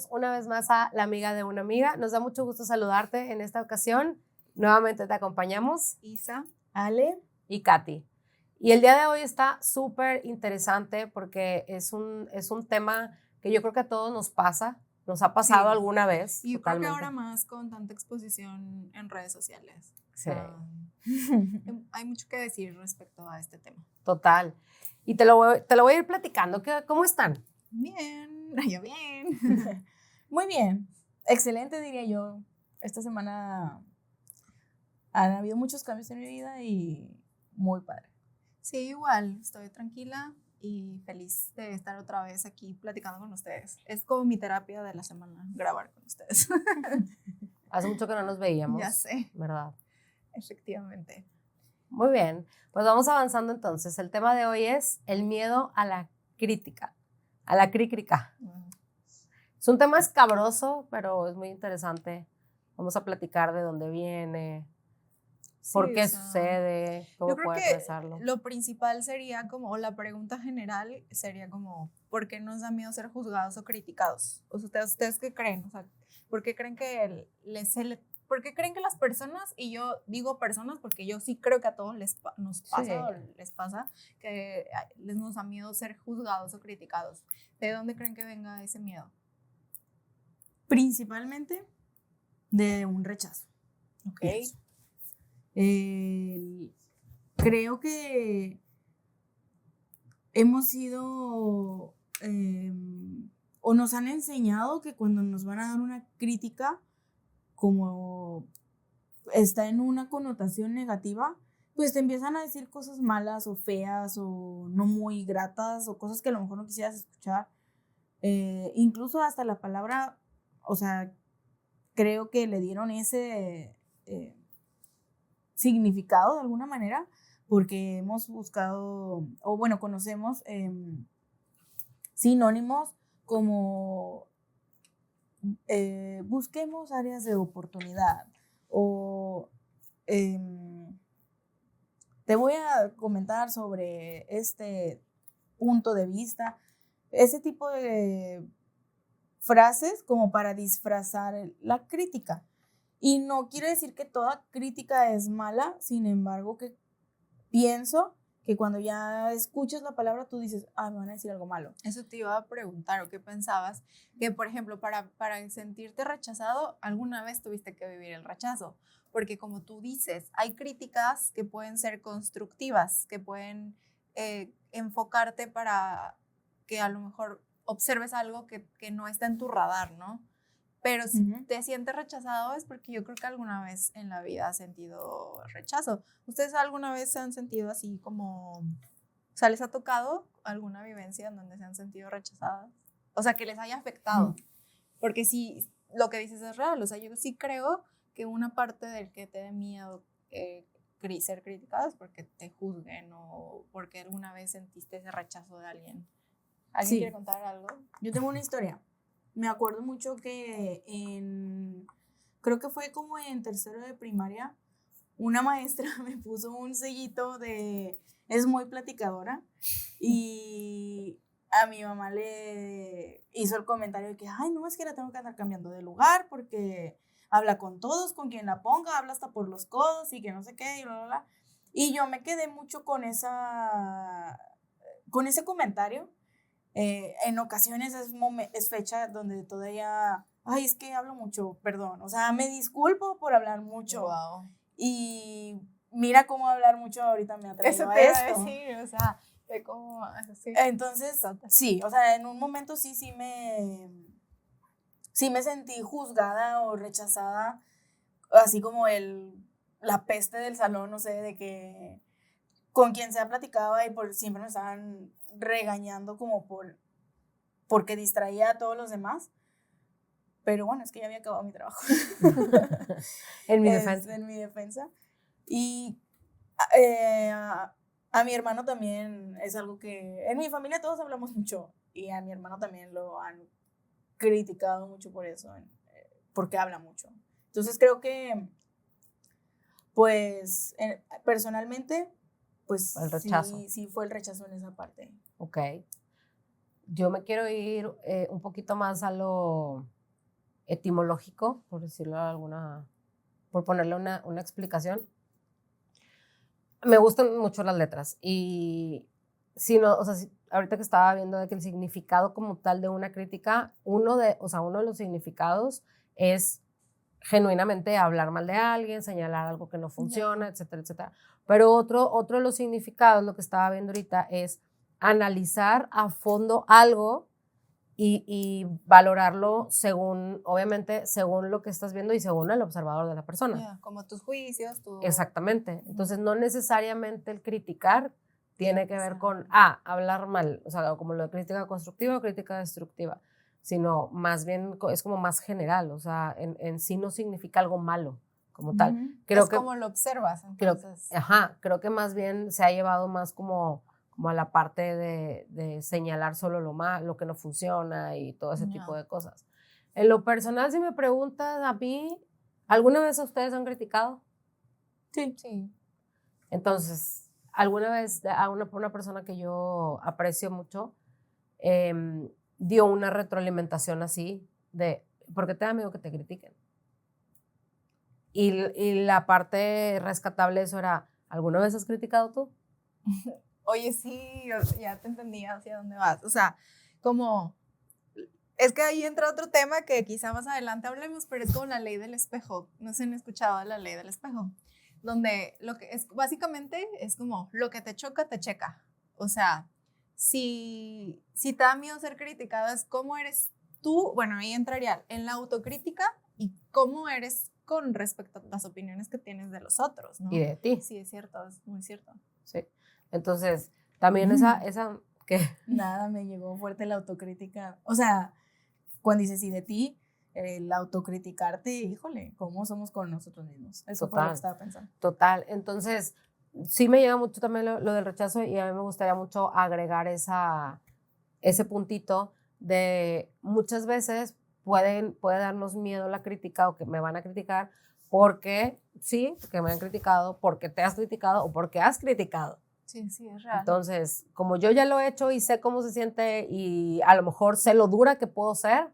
una vez más a La Amiga de una Amiga. Nos da mucho gusto saludarte en esta ocasión. Nuevamente te acompañamos Isa, Ale y Katy. Y el día de hoy está súper interesante porque es un tema que yo creo que a todos nos pasa, nos ha pasado Sí. alguna vez. y yo creo que totalmente. ahora más con tanta exposición en redes sociales. Sí. Hay mucho que decir respecto a este tema. Total. Y te lo voy a ir platicando. ¿Cómo están? Bien, yo bien. muy bien, excelente diría yo. Esta semana han habido muchos cambios en mi vida y muy padre. Sí, igual, estoy tranquila y feliz de estar otra vez aquí platicando con ustedes. Es como mi terapia de la semana, grabar con ustedes. Hace mucho que no nos veíamos. Ya sé, ¿Verdad? efectivamente. Muy bien, pues vamos avanzando entonces. El tema de hoy es el miedo a la crítica, a la crítica. Es un tema escabroso, pero es muy interesante. Vamos a platicar de dónde viene, por qué sucede, cómo yo creo puede que expresarlo. lo principal sería como, o la pregunta general sería como, ¿por qué nos da miedo ser juzgados o criticados? O sea, ¿ustedes qué creen? O sea, ¿por qué creen que ¿por qué creen que las personas, y yo digo personas porque yo sí creo que a todos nos pasa, Sí. o les pasa, que nos da miedo ser juzgados o criticados? ¿De dónde creen que venga ese miedo? Principalmente de un rechazo. Ok. Pienso. Creo que hemos sido o nos han enseñado que cuando nos van a dar una crítica, como está en una connotación negativa, pues te empiezan a decir cosas malas o feas o no muy gratas o cosas que a lo mejor no quisieras escuchar. Incluso hasta la palabra, o sea, creo que le dieron ese significado de alguna manera, porque hemos buscado, o bueno, conocemos sinónimos como busquemos áreas de oportunidad o te voy a comentar sobre este punto de vista, ese tipo de frases como para disfrazar la crítica. Y no quiere decir que toda crítica es mala, sin embargo, que pienso que cuando ya escuchas la palabra tú dices, me van a decir algo malo. Eso te iba a preguntar, ¿o qué pensabas? Que, por ejemplo, para sentirte rechazado, alguna vez tuviste que vivir el rechazo. Porque como tú dices, hay críticas que pueden ser constructivas, que pueden enfocarte para que a lo mejor observes algo que no está en tu radar, ¿no? Pero si te sientes rechazado es porque yo creo que alguna vez en la vida has sentido rechazo. ¿Ustedes alguna vez se han sentido así como, o sea, les ha tocado alguna vivencia en donde se han sentido rechazadas? O sea, que les haya afectado. Porque sí, lo que dices es real. O sea, yo sí creo que una parte del que te dé miedo ser criticado es porque te juzguen o porque alguna vez sentiste ese rechazo de alguien. ¿Alguien quiere contar algo? Yo tengo una historia. Me acuerdo mucho que creo que fue como en tercero de primaria, una maestra me puso un sellito es muy platicadora y a mi mamá le hizo el comentario de que, no, es que la tengo que andar cambiando de lugar porque habla con todos, con quien la ponga, habla hasta por los codos y que no sé qué y bla, bla, bla. Y yo me quedé mucho con ese comentario. En ocasiones es fecha donde todavía, es que hablo mucho, perdón, o sea, me disculpo por hablar mucho. Wow. Y mira cómo hablar mucho ahorita me ha traído Eso te iba a a esto. decir, o sea, de cómo, sí. Entonces, sí, o sea, en un momento sí me sentí juzgada o rechazada, así como la peste del salón, no sé, de que con quien se ha platicado y siempre me estaban regañando como porque distraía a todos los demás. Pero bueno, es que ya había acabado mi trabajo. En mi defensa. En mi defensa. Y a mi hermano también es algo que... En mi familia todos hablamos mucho. Y a mi hermano también lo han criticado mucho por eso. Porque habla mucho. Entonces creo que, pues, personalmente, pues El rechazo. Sí fue el rechazo en esa parte. Ok. Yo me quiero ir un poquito más a lo etimológico, por decirlo por ponerle una explicación. Me gustan mucho las letras y si no, o sea, ahorita que estaba viendo de que el significado como tal de una crítica, uno de los significados es genuinamente hablar mal de alguien, señalar algo que no funciona, etcétera, etcétera. Pero otro de los significados, lo que estaba viendo ahorita, es analizar a fondo algo y valorarlo obviamente, según lo que estás viendo y según el observador de la persona. Como tus juicios, Exactamente. Entonces, no necesariamente el criticar tiene que ver con, hablar mal, o sea, como lo de crítica constructiva o crítica destructiva, sino más bien es como más general, o sea, en sí no significa algo malo como tal. Creo que como lo observas, entonces. Creo que más bien se ha llevado más como a la parte de señalar solo lo que no funciona y todo ese tipo de cosas. En lo personal, si me preguntas a mí, ¿alguna vez a ustedes han criticado? Sí. Entonces, alguna vez a una persona que yo aprecio mucho dio una retroalimentación así de, ¿por qué te da miedo que te critiquen? Y la parte rescatable de eso era, ¿alguna vez has criticado tú? Oye, sí, ya te entendí hacia dónde vas. O sea, como, es que ahí entra otro tema que quizá más adelante hablemos, pero es como la ley del espejo. No sé si han escuchado la ley del espejo, donde lo que es, básicamente es como, lo que te choca, te checa. O sea, si te da miedo ser criticado, es cómo eres tú, bueno, ahí entraría en la autocrítica y cómo eres con respecto a las opiniones que tienes de los otros, ¿no? Y de ti. Sí, es cierto, es muy cierto. Sí. Entonces, también esa ¿qué? Nada, me llegó fuerte la autocrítica. O sea, cuando dices y de ti, el autocriticarte, híjole, ¿cómo somos con nosotros mismos? Eso fue lo que estaba pensando. Total. Entonces, sí me llega mucho también lo del rechazo y a mí me gustaría mucho agregar ese puntito de muchas veces puede darnos miedo la crítica o que me van a criticar porque que me han criticado, porque te has criticado o porque has criticado. Sí, es real. Entonces, como yo ya lo he hecho y sé cómo se siente y a lo mejor sé lo dura que puedo ser,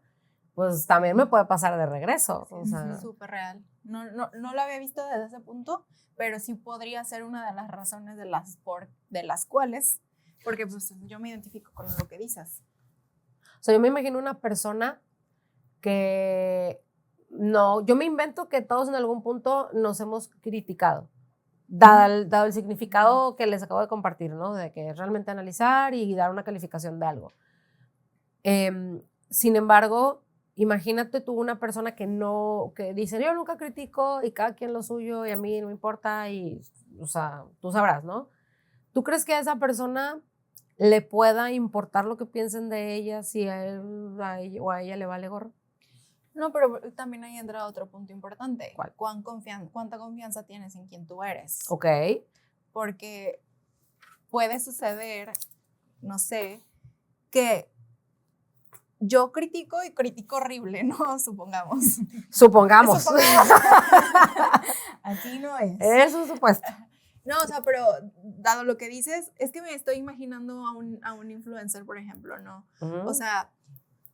pues también me puede pasar de regreso. Sí, es súper real. No lo había visto desde ese punto, pero sí podría ser una de las razones de las cuales, porque pues yo me identifico con lo que dices. O sea, yo me imagino una persona que yo me invento que todos en algún punto nos hemos criticado. Dado el significado que les acabo de compartir, ¿no? De que es realmente analizar y dar una calificación de algo. Sin embargo, imagínate tú una persona que dice, yo nunca critico y cada quien lo suyo y a mí no me importa y, o sea, tú sabrás, ¿no? ¿Tú crees que a esa persona le pueda importar lo que piensen de ella si a él o a ella le vale gorro? No, pero también ahí entra otro punto importante. ¿Cuál? ¿Cuánta confianza tienes en quien tú eres? Ok. Porque puede suceder, no sé, que yo critico y critico horrible, ¿no? Supongamos. Supongamos. Así no es. Eso es supuesto. No, o sea, pero dado lo que dices, es que me estoy imaginando a un influencer, por ejemplo, ¿no? O sea,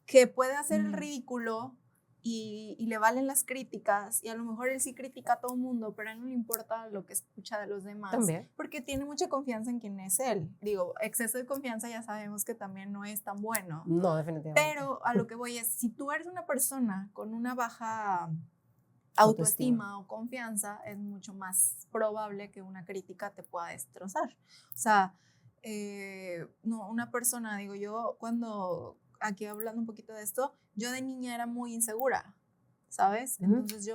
que puede hacer el ridículo y le valen las críticas y a lo mejor él sí critica a todo el mundo, pero a él no le importa lo que escucha de los demás. También. Porque tiene mucha confianza en quién es él. Digo, exceso de confianza ya sabemos que también no es tan bueno. No, definitivamente. Pero a lo que voy es, si tú eres una persona con una baja autoestima o confianza, es mucho más probable que una crítica te pueda destrozar. O sea, no, una persona, digo yo, aquí hablando un poquito de esto, yo de niña era muy insegura, ¿sabes? Entonces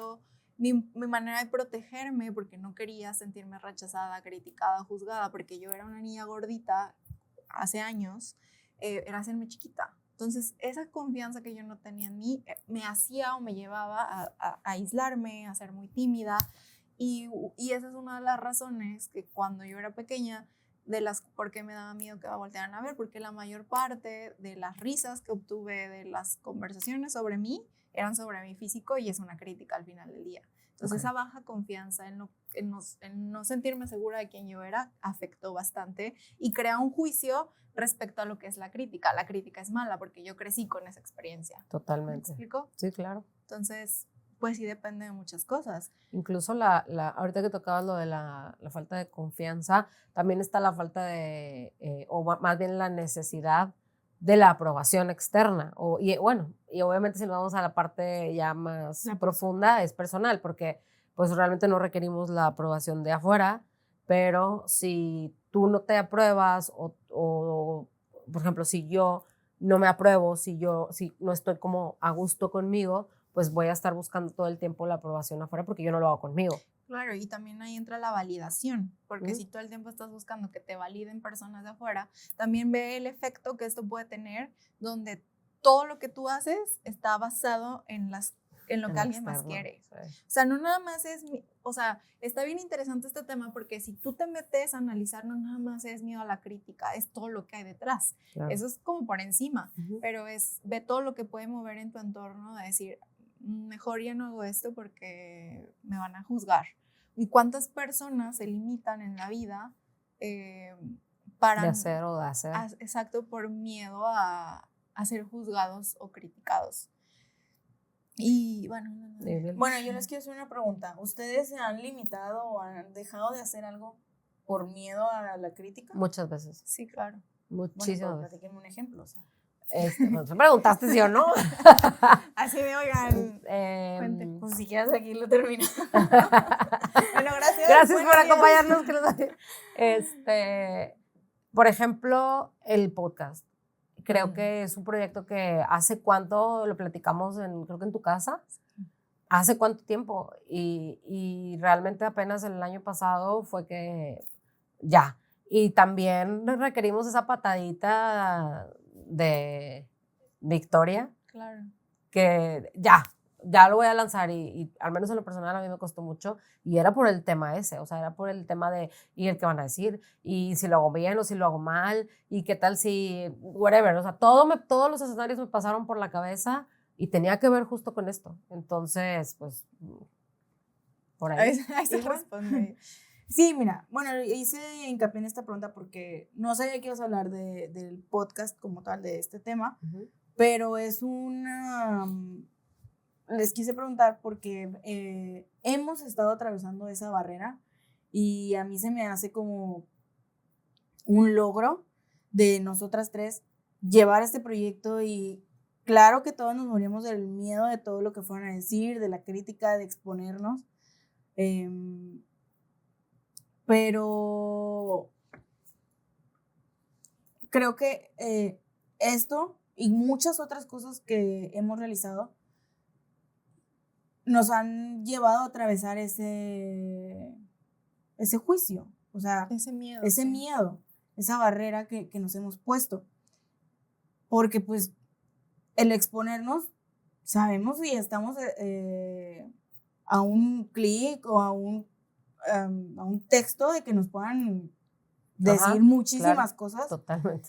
mi manera de protegerme, porque no quería sentirme rechazada, criticada, juzgada, porque yo era una niña gordita hace años, era hacerme chiquita. Entonces, esa confianza que yo no tenía en mí me hacía o me llevaba a aislarme, a ser muy tímida. Y esa es una de las razones que cuando yo era pequeña, por qué me daba miedo que me voltearan a ver, porque la mayor parte de las risas que obtuve de las conversaciones sobre mí eran sobre mi físico y es una crítica al final del día. Entonces, esa baja confianza en no sentirme segura de quién yo era afectó bastante y crea un juicio respecto a lo que es la crítica. La crítica es mala porque yo crecí con esa experiencia. Totalmente. ¿Me explico? Sí, claro. Entonces, pues sí depende de muchas cosas. Incluso ahorita que tocabas lo de la falta de confianza, también está la falta de, más bien la necesidad de la aprobación externa. Y obviamente si nos vamos a la parte ya más profunda, es personal, porque pues realmente no requerimos la aprobación de afuera, pero si tú no te apruebas o por ejemplo, si yo no me apruebo, si no estoy como a gusto conmigo, pues voy a estar buscando todo el tiempo la aprobación afuera porque yo no lo hago conmigo. Claro, y también ahí entra la validación, porque si todo el tiempo estás buscando que te validen personas de afuera, también ve el efecto que esto puede tener, donde todo lo que tú haces está basado en lo que alguien más quiere. Sí. O sea, no nada más está bien interesante este tema porque si tú te metes a analizar, no nada más es miedo a la crítica, es todo lo que hay detrás. Claro. Eso es como por encima, pero ve todo lo que puede mover en tu entorno, de decir, mejor ya no hago esto porque me van a juzgar. ¿Y cuántas personas se limitan en la vida para... De hacer o de hacer. Exacto, por miedo a ser juzgados o criticados. Y bueno, yo les quiero hacer una pregunta. ¿Ustedes se han limitado o han dejado de hacer algo por miedo a la crítica? Muchas veces. Sí, claro. Muchísimas veces. Platíquenme un ejemplo, o sea. Me preguntaste si o no. Así de, oigan, pues si quieres aquí lo termino. Bueno, gracias. Gracias por acompañarnos. Por ejemplo, el podcast. Creo que es un proyecto que hace cuánto lo platicamos, creo que en tu casa. ¿Hace cuánto tiempo? Y realmente apenas el año pasado fue que ya. Y también requerimos esa patadita de victoria. Claro. Que ya lo voy a lanzar y al menos en lo personal a mí me costó mucho y era por el tema ese, o sea, era por el tema de y el que van a decir y si lo hago bien o si lo hago mal y qué tal si whatever, o sea, todos los escenarios me pasaron por la cabeza y tenía que ver justo con esto. Entonces, pues por ahí. Ahí se responde. Sí, mira, bueno, hice hincapié en esta pregunta porque no sabía que ibas a hablar del podcast como tal, de este tema, pero es les quise preguntar porque hemos estado atravesando esa barrera y a mí se me hace como un logro de nosotras tres llevar este proyecto y claro que todos nos morimos del miedo de todo lo que fueran a decir, de la crítica, de exponernos, pero creo que esto y muchas otras cosas que hemos realizado nos han llevado a atravesar ese juicio, o sea, ese miedo, esa barrera que nos hemos puesto, porque pues el exponernos, sabemos y estamos a un clic o a un texto de que nos puedan decir muchísimas cosas. Totalmente.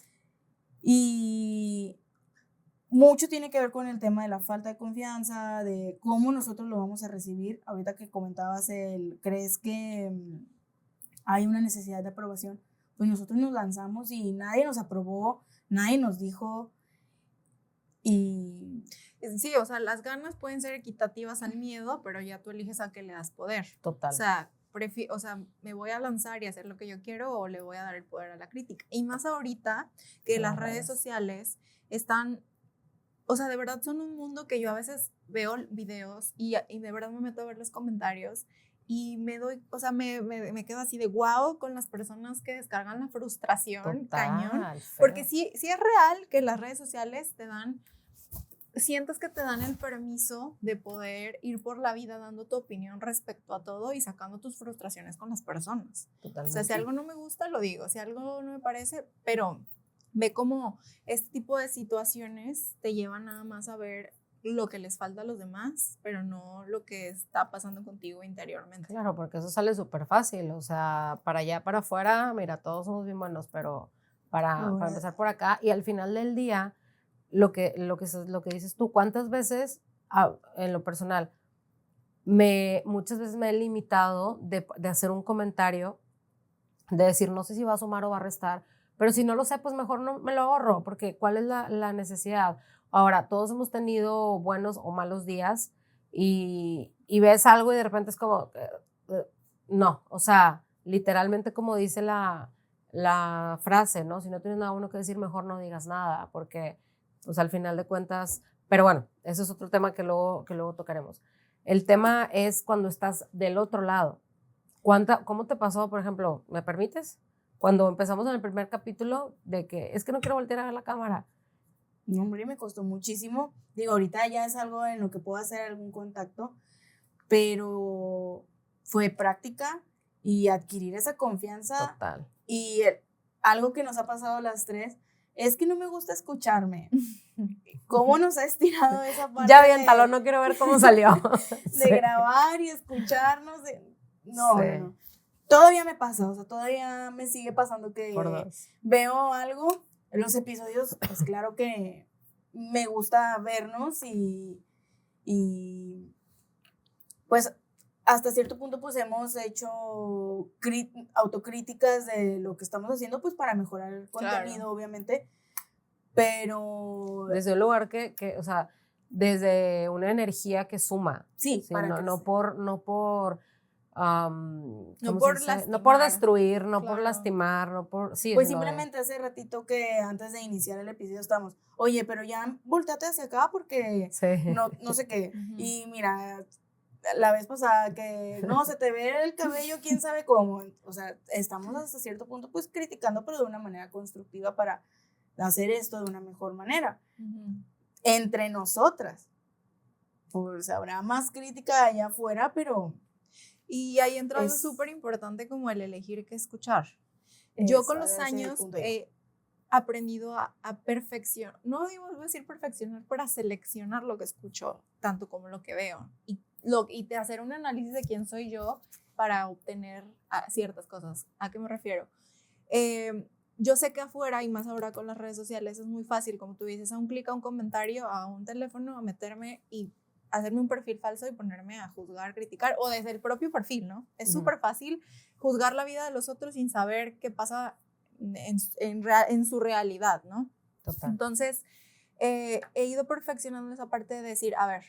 Y mucho tiene que ver con el tema de la falta de confianza, de cómo nosotros lo vamos a recibir. Ahorita que comentabas, ¿crees que hay una necesidad de aprobación? Pues nosotros nos lanzamos y nadie nos aprobó, nadie nos dijo. Y sí, o sea, las ganas pueden ser equitativas al miedo, pero ya tú eliges a qué le das poder. Total. O sea, ¿me voy a lanzar y hacer lo que yo quiero o le voy a dar el poder a la crítica? Y más ahorita que las redes sociales están, o sea, de verdad son un mundo que yo a veces veo videos y de verdad me meto a ver los comentarios y me quedo así de wow con las personas que descargan la frustración. Total, cañón. feo. Porque sí es real que las redes sociales sientes que te dan el permiso de poder ir por la vida dando tu opinión respecto a todo y sacando tus frustraciones con las personas. Totalmente. O sea, si algo no me gusta, lo digo. Si algo no me parece, pero ve cómo este tipo de situaciones te llevan nada más a ver lo que les falta a los demás, pero no lo que está pasando contigo interiormente. Claro, porque eso sale súper fácil. O sea, para allá, para afuera, mira, todos somos bien buenos, pero para empezar por acá y al final del día, lo que dices tú, ¿cuántas veces en lo personal muchas veces me he limitado de hacer un comentario, de decir no sé si va a sumar o va a restar, pero si no lo sé, pues mejor no me lo ahorro, porque ¿cuál es la necesidad? Ahora, todos hemos tenido buenos o malos días y ves algo y de repente es como, no, o sea, literalmente como dice la frase, ¿no? Si no tienes nada bueno que decir, mejor no digas nada, porque pues al final de cuentas, pero bueno, ese es otro tema que luego tocaremos. El tema es cuando estás del otro lado. ¿Cómo te pasó, por ejemplo, me permites? Cuando empezamos en el primer capítulo de que es que no quiero voltear a ver la cámara. No, hombre, me costó muchísimo. Digo, ahorita ya es algo en lo que puedo hacer algún contacto, pero fue práctica y adquirir esa confianza. Total. Y algo que nos ha pasado a las tres es que no me gusta escucharme. ¿Cómo nos ha estirado esa parte? Ya vi el talón, no quiero ver cómo salió. De grabar y escucharnos. No, Sí. no. Todavía me pasa, o sea, todavía me sigue pasando que Por dos. veo algo en los episodios, pues claro que me gusta vernos y pues hasta cierto punto pues hemos hecho autocríticas de lo que estamos haciendo pues para mejorar el contenido, Claro. obviamente, pero Desde un lugar o sea, desde una energía que suma. sí, Sí, para no crecer. por No ¿cómo por se dice? No por lastimar. destruir, no por Claro. lastimar, no por... Sí, Pues sino simplemente hace ratito que antes de iniciar el episodio estamos, oye, pero ya volteate hacia acá porque sí. no sé qué. Ujú. Y mira, la vez pasada que no, se te ve el cabello, quién sabe cómo. O sea, estamos hasta cierto punto pues criticando, pero de una manera constructiva para hacer esto de una mejor manera. Ujú. Entre nosotras. Pues habrá más crítica allá afuera, pero... Y ahí entra algo Es- súper importante como el elegir qué escuchar. Yo con los ese es el años punto. he aprendido a perfeccionar, no digo voy a decir perfeccionar, pero a seleccionar lo que escucho, tanto como lo que veo. Y de hacer un análisis de quién soy yo para obtener ciertas cosas. ¿A qué me refiero? Yo sé que afuera, y más ahora con las redes sociales, es muy fácil, como tú dices, a un clic, a un comentario, a un teléfono, a meterme y hacerme un perfil falso y ponerme a juzgar, criticar, o desde el propio perfil, ¿no? Es Ujú. súper fácil juzgar la vida de los otros sin saber qué pasa en su realidad, ¿no? Total. Entonces, he ido perfeccionando esa parte de decir, a ver,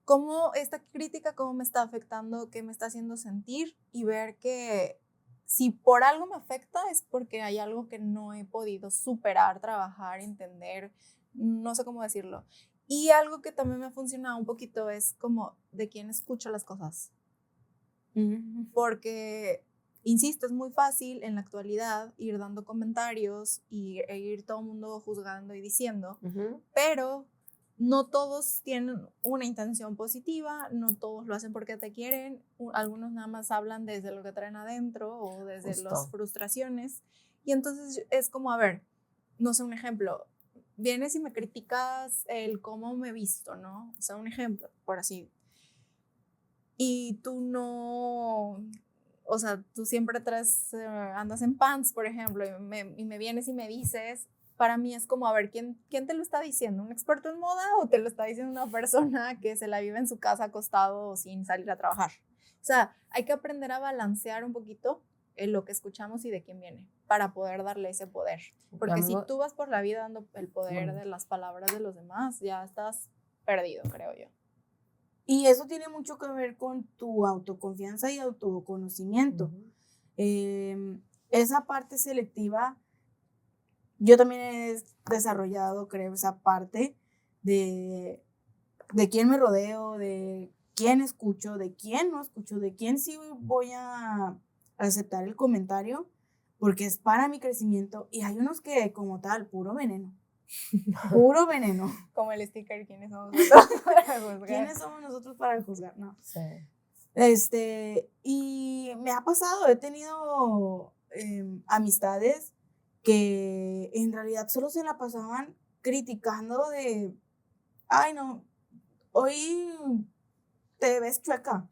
¿cómo esta crítica, cómo me está afectando, qué me está haciendo sentir? Y ver que si por algo me afecta es porque hay algo que no he podido superar, trabajar, entender, no sé cómo decirlo. Y algo que también me ha funcionado un poquito es como de quién escucho las cosas. Porque, insisto, es muy fácil en la actualidad ir dando comentarios e ir todo el mundo juzgando y diciendo, Ujú. pero no todos tienen una intención positiva, no todos lo hacen porque te quieren, algunos nada más hablan desde lo que traen adentro o desde Justo. las frustraciones. Y entonces es como, a ver, no sé, un ejemplo, vienes y me criticas el cómo me he visto, ¿no? O sea, un ejemplo, por así. Y tú no, o sea, tú siempre andas en pants, por ejemplo, y me vienes y me dices, para mí es como, a ver, ¿quién te lo está diciendo? ¿Un experto en moda o te lo está diciendo una persona que se la vive en su casa acostado sin salir a trabajar? O sea, hay que aprender a balancear un poquito lo que escuchamos y de quién viene para poder darle ese poder. Porque si tú vas por la vida dando el poder de las palabras de los demás, ya estás perdido, creo yo. Y eso tiene mucho que ver con tu autoconfianza y autoconocimiento. Esa parte selectiva, yo también he desarrollado, creo, esa parte de quién me rodeo, de quién escucho, de quién no escucho, de quién sí voy a aceptar el comentario, porque es para mi crecimiento. Y hay unos que, como tal, puro veneno. Puro veneno. Como el sticker, ¿quiénes somos nosotros para juzgar? ¿Quiénes somos nosotros para juzgar? No. Sí. Y me ha pasado, he tenido amistades que en realidad solo se la pasaban criticando de, ay no, hoy te ves chueca.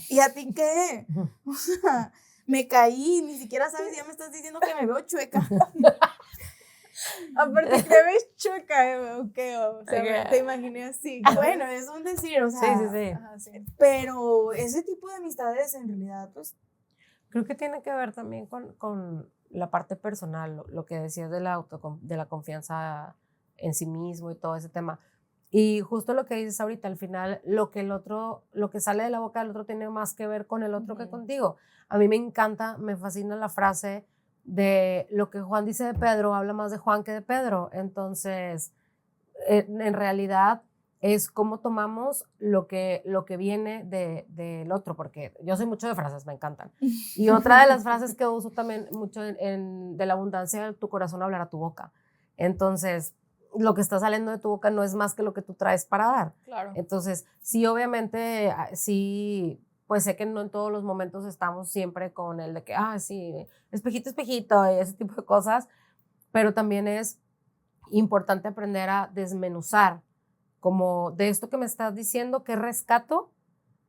¿Y a ti qué? O sea, me caí, ni siquiera sabes, ya me estás diciendo que me veo chueca. Aparte, ¿te ves chueca? ¿O qué? O sea, te imaginé así. Bueno, es un decir, o sea. Sí. Ajá, sí. Pero ese tipo de amistades en realidad, pues. Creo que tiene que ver también con la parte personal, lo que decías de la confianza en sí mismo y todo ese tema. Y justo lo que dices ahorita, al final, lo que sale de la boca del otro tiene más que ver con el otro que contigo. A mí me encanta, me fascina la frase de lo que Juan dice de Pedro, habla más de Juan que de Pedro. Entonces, en realidad es cómo tomamos lo que viene del otro, porque yo soy mucho de frases, me encantan. Y otra de las frases que uso también mucho de la abundancia de tu corazón hablará tu boca. Entonces, lo que está saliendo de tu boca no es más que lo que tú traes para dar. Claro. Entonces, sí, obviamente, sí, pues sé que no en todos los momentos estamos siempre con el de que, sí, espejito, espejito, y ese tipo de cosas, pero también es importante aprender a desmenuzar como de esto que me estás diciendo, qué rescato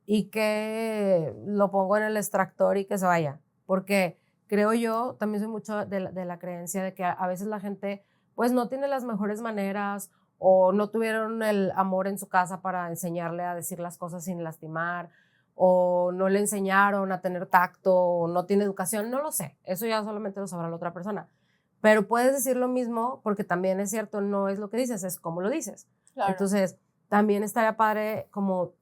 y qué lo pongo en el extractor y que se vaya. Porque creo yo, también soy mucho de la creencia de que a veces la gente pues no tiene las mejores maneras o no tuvieron el amor en su casa para enseñarle a decir las cosas sin lastimar o no le enseñaron a tener tacto o no tiene educación, no lo sé, eso ya solamente lo sabrá la otra persona. Pero puedes decir lo mismo porque también es cierto, no es lo que dices, es cómo lo dices. Claro. Entonces, también estaría padre como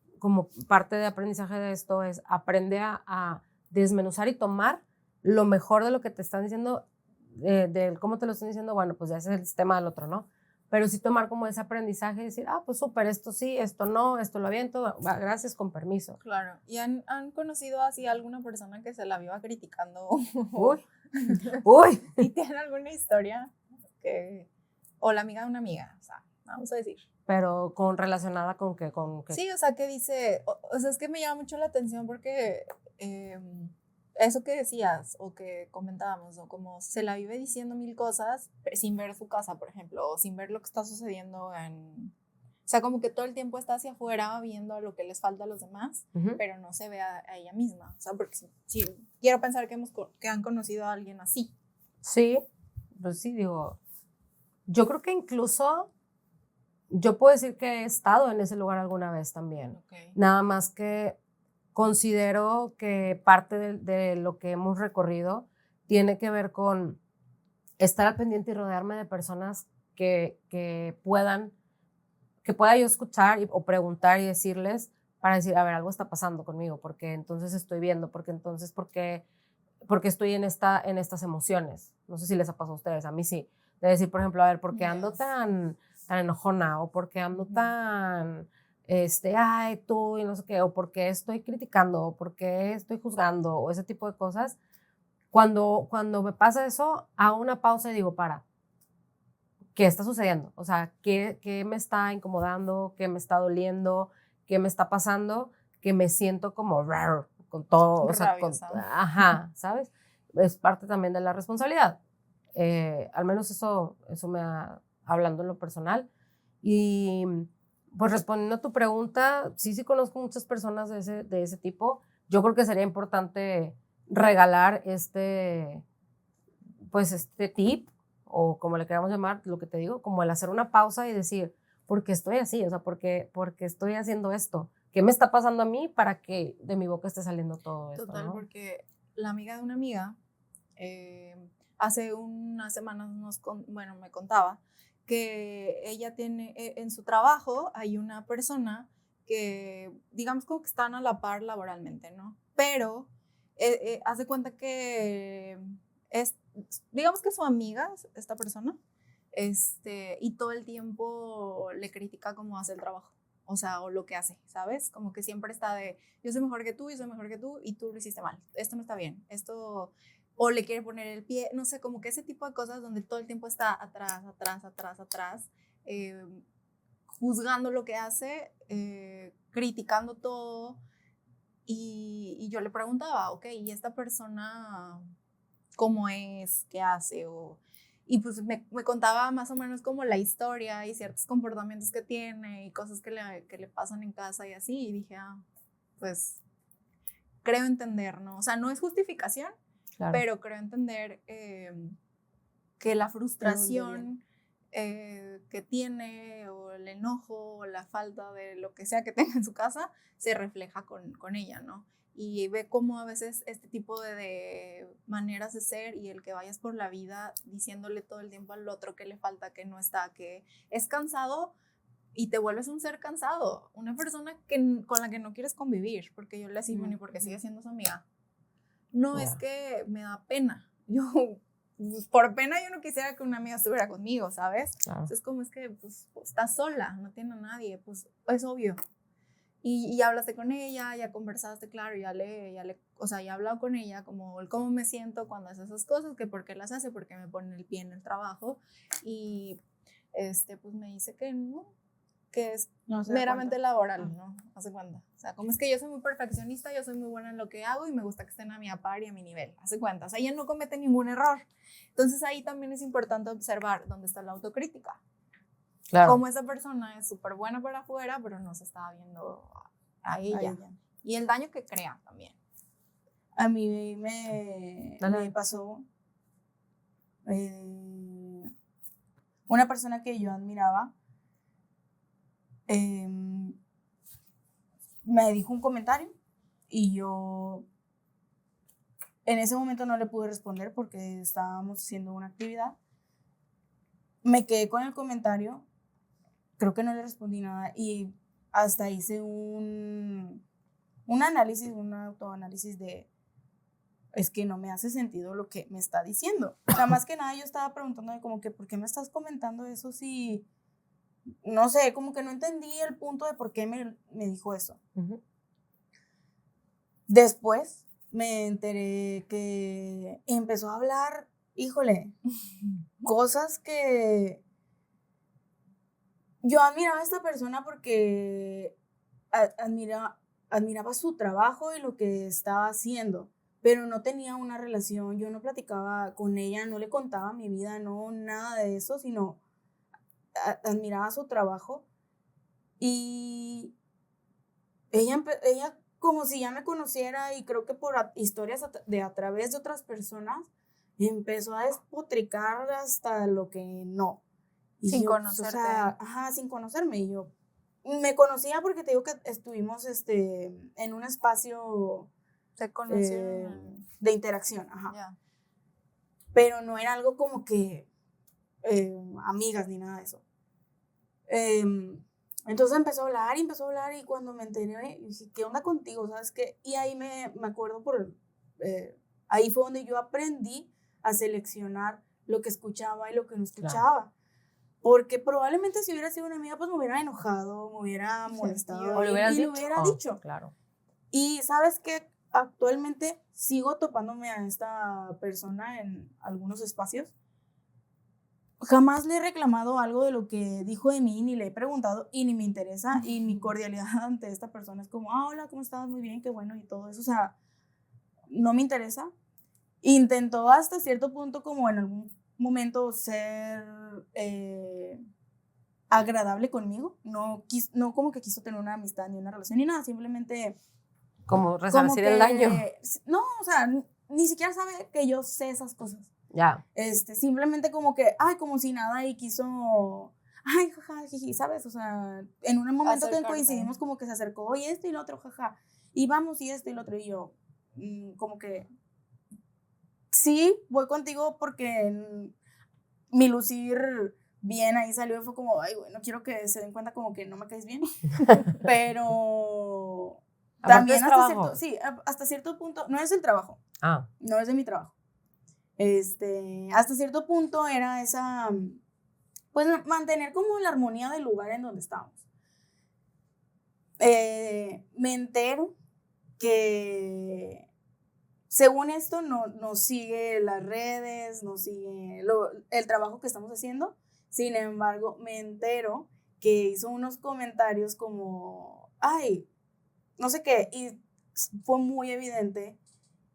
parte de aprendizaje de esto es aprende a desmenuzar y tomar lo mejor de lo que te están diciendo, de cómo te lo están diciendo, bueno, pues ya ese es el sistema del otro, ¿no? Pero sí tomar como ese aprendizaje y decir, pues súper, esto sí, esto no, esto lo aviento, gracias, con permiso. Claro. ¿Y han conocido así alguna persona que se la viva criticando? Uy. ¿Y tienen alguna historia? O la amiga de una amiga, o sea, vamos a decir. Pero relacionada con que... Sí, o sea, que dice, o sea, es que me llama mucho la atención porque eso que decías o que comentábamos, ¿no? Como se la vive diciendo mil cosas sin ver su casa, por ejemplo, o sin ver lo que está sucediendo o sea, como que todo el tiempo está hacia afuera viendo lo que les falta a los demás, pero no se ve a ella misma. O sea, porque sí, quiero pensar que han conocido a alguien así. Sí, pues sí, digo, yo creo que incluso yo puedo decir que he estado en ese lugar alguna vez también. Okay. Nada más que considero que parte de lo que hemos recorrido tiene que ver con estar al pendiente y rodearme de personas que pueda yo escuchar o preguntar y decirles para decir, a ver, algo está pasando conmigo, porque entonces estoy viendo, porque estoy en estas emociones. No sé si les ha pasado a ustedes, a mí sí. De decir, por ejemplo, a ver, ¿por qué ando tan enojona? O ¿por qué ando tan, ay, tú y no sé qué? O ¿por qué estoy criticando? O ¿por qué estoy juzgando? O ese tipo de cosas. Cuando me pasa eso, hago una pausa y digo, ¿qué está sucediendo? O sea, ¿qué me está incomodando? ¿Qué me está doliendo? ¿Qué me está pasando? Que me siento como raro con todo. O sea, ¿sabes? Es parte también de la responsabilidad. Al menos eso me ha, hablando en lo personal. Y pues respondiendo a tu pregunta, sí conozco muchas personas de ese tipo. Yo creo que sería importante regalar este tip, o como le queramos llamar, lo que te digo, como el hacer una pausa y decir, ¿por qué estoy así? O sea, ¿por qué estoy haciendo esto? ¿Qué me está pasando a mí para que de mi boca esté saliendo todo esto? Total, ¿no? porque la amiga de una amiga hace unas semanas me contaba que ella tiene, en su trabajo hay una persona que, digamos, como que están a la par laboralmente, ¿no? Pero hace cuenta que digamos que su amiga, esta persona, y todo el tiempo le critica cómo hace el trabajo, o sea, o lo que hace, ¿sabes? Como que siempre está de, yo soy mejor que tú, yo soy mejor que tú, y tú lo hiciste mal, esto no está bien, esto, o le quiere poner el pie, no sé, como que ese tipo de cosas donde todo el tiempo está atrás, juzgando lo que hace, criticando todo, y yo le preguntaba, ok, ¿y esta persona cómo es, qué hace? Y pues me contaba más o menos como la historia y ciertos comportamientos que tiene y cosas que le pasan en casa y así. Y dije, pues creo entender, ¿no? O sea, no es justificación, claro, pero creo entender que la frustración que tiene, o el enojo, o la falta de lo que sea que tenga en su casa, se refleja con ella, ¿no? Y ve cómo a veces este tipo de maneras de ser y el que vayas por la vida diciéndole todo el tiempo al otro que le falta, que no está, que es cansado, y te vuelves un ser cansado, una persona con la que no quieres convivir, porque yo le decía, bueno, ¿y por qué sigue siendo su amiga? No, es que me da pena. Yo, pues, por pena yo no quisiera que una amiga estuviera conmigo, ¿sabes? Entonces, como es que pues, estás sola, no tiene a nadie, pues es obvio. Y hablaste con ella, ya conversaste, claro, o sea, ya he hablado con ella como el cómo me siento cuando hace esas cosas, que por qué las hace, porque me pone el pie en el trabajo. Y pues me dice que no, que es meramente laboral, ¿no? ¿Hace cuenta? O sea, como es que yo soy muy perfeccionista, yo soy muy buena en lo que hago y me gusta que estén a mi par y a mi nivel. ¿Hace cuenta? O sea, ella no comete ningún error. Entonces ahí también es importante observar dónde está la autocrítica. Claro. Como esa persona es súper buena para afuera, pero no se está viendo a ella. Y el daño que crea también. A mí me pasó una persona que yo admiraba me dijo un comentario y yo en ese momento no le pude responder porque estábamos haciendo una actividad. Me quedé con el comentario, creo que no le respondí nada y hasta hice un análisis, un autoanálisis de es que no me hace sentido lo que me está diciendo. O sea, más que nada yo estaba preguntándome como que ¿por qué me estás comentando eso si no sé, como que no entendí el punto de por qué me dijo eso. Uh-huh. Después me enteré que empezó a hablar, híjole, cosas que yo admiraba a esta persona porque admiraba su trabajo y lo que estaba haciendo, pero no tenía una relación, yo no platicaba con ella, no le contaba mi vida, no, nada de eso, sino admiraba su trabajo y ella como si ya me conociera y creo que por historias a través de otras personas empezó a despotricar hasta lo que no. Y sin yo, conocerte. O sea, sin conocerme. Y yo me conocía porque te digo que estuvimos en un espacio se conocieron de interacción. Ajá. Yeah. Pero no era algo como que amigas ni nada de eso. Entonces empezó a hablar y cuando me enteré dije, ¿qué onda contigo? ¿Sabes qué? Y ahí me acuerdo ahí fue donde yo aprendí a seleccionar lo que escuchaba y lo que no escuchaba. Claro. Porque probablemente si hubiera sido una amiga, pues me hubiera enojado, me hubiera molestado. O lo hubieras dicho. Lo hubiera dicho. Claro. Y ¿sabes qué? Actualmente sigo topándome a esta persona en algunos espacios. Jamás le he reclamado algo de lo que dijo de mí, ni le he preguntado y ni me interesa. Y mi cordialidad ante esta persona es como, hola, ¿cómo estás? Muy bien, qué bueno y todo eso. O sea, no me interesa. Intentó hasta cierto punto como en algún momento ser agradable conmigo. No como que quiso tener una amistad ni una relación ni nada. Simplemente... Como resarcir el daño. No, o sea, ni siquiera sabe que yo sé esas cosas. Ya. Simplemente como que, como si nada y quiso, jaja, jiji, ¿sabes? O sea, en un momento que coincidimos como que se acercó y esto y lo otro, jaja, y vamos y esto y lo otro y yo, como que, sí, voy contigo porque mi lucir bien ahí salió y fue como, bueno, quiero que se den cuenta como que no me caes bien, pero también hasta cierto punto, no es el trabajo, no es de mi trabajo. Hasta cierto punto era esa, pues mantener como la armonía del lugar en donde estábamos. Me entero que según esto no sigue las redes, no sigue el trabajo que estamos haciendo. Sin embargo, me entero que hizo unos comentarios como, no sé qué, y fue muy evidente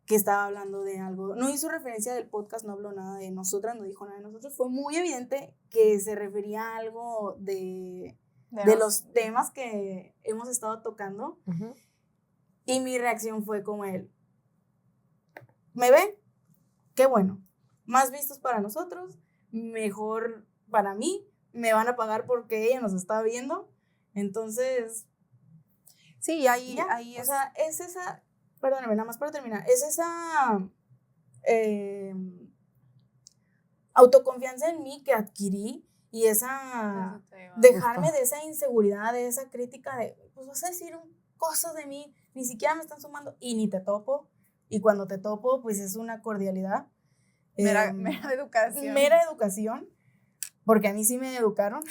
que estaba hablando de algo, no hizo referencia del podcast, no habló nada de nosotras, no dijo nada de nosotros, fue muy evidente que se refería a algo de los temas que hemos estado tocando, uh-huh. Y mi reacción fue como él, ¿me ven? Qué bueno, más vistos para nosotros, mejor para mí, me van a pagar porque ella nos está viendo, entonces... Sí, ahí o sea, es esa... Perdóname, nada más para terminar, es esa autoconfianza en mí que adquirí y esa, Eso te iba. dejarme de esa inseguridad, de esa crítica de, pues vas a decir cosas de mí, ni siquiera me están sumando y ni te topo, y cuando te topo, pues es una cordialidad. Mera educación. Mera educación, porque a mí sí me educaron.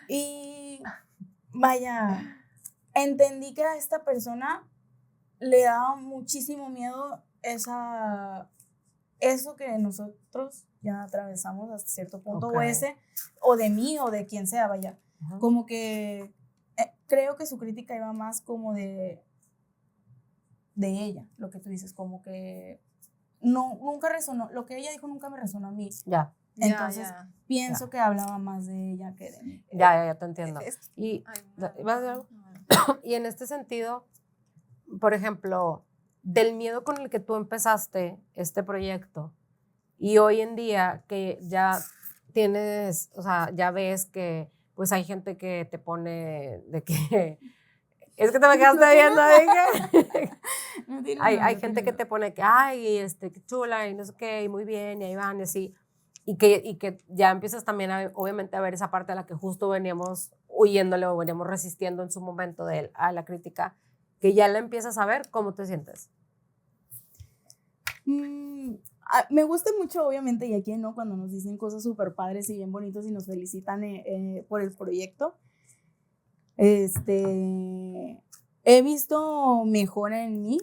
Y vaya, entendí que a esta persona le daba muchísimo miedo eso que nosotros ya atravesamos hasta cierto punto, Ok. o de mí o de quien sea, vaya. Ajá. Como que creo que su crítica iba más como de ella, lo que tú dices, como que nunca resonó, lo que ella dijo nunca me resonó a mí. Ya, Entonces, Ya. pienso que hablaba más de ella que de mí. ya te entiendo. Ay, ¿Vas a decir algo? Y en este sentido, por ejemplo, del miedo con el que tú empezaste este proyecto y hoy en día que ya tienes, o sea, ya ves que pues hay gente que te pone de que es que te me quedaste viendo de que No tiene hay nada, gente tiene que nada. te pone que ay, qué chula y no sé qué, y muy bien, y ahí van y así. Y que ya empiezas también obviamente a ver esa parte a la que justo veníamos huyéndole o veníamos resistiendo en su momento a la crítica, que ya la empiezas a ver, ¿cómo te sientes? Me gusta mucho, obviamente, y aquí no, cuando nos dicen cosas súper padres y bien bonitos y nos felicitan por el proyecto. He visto mejora en mí.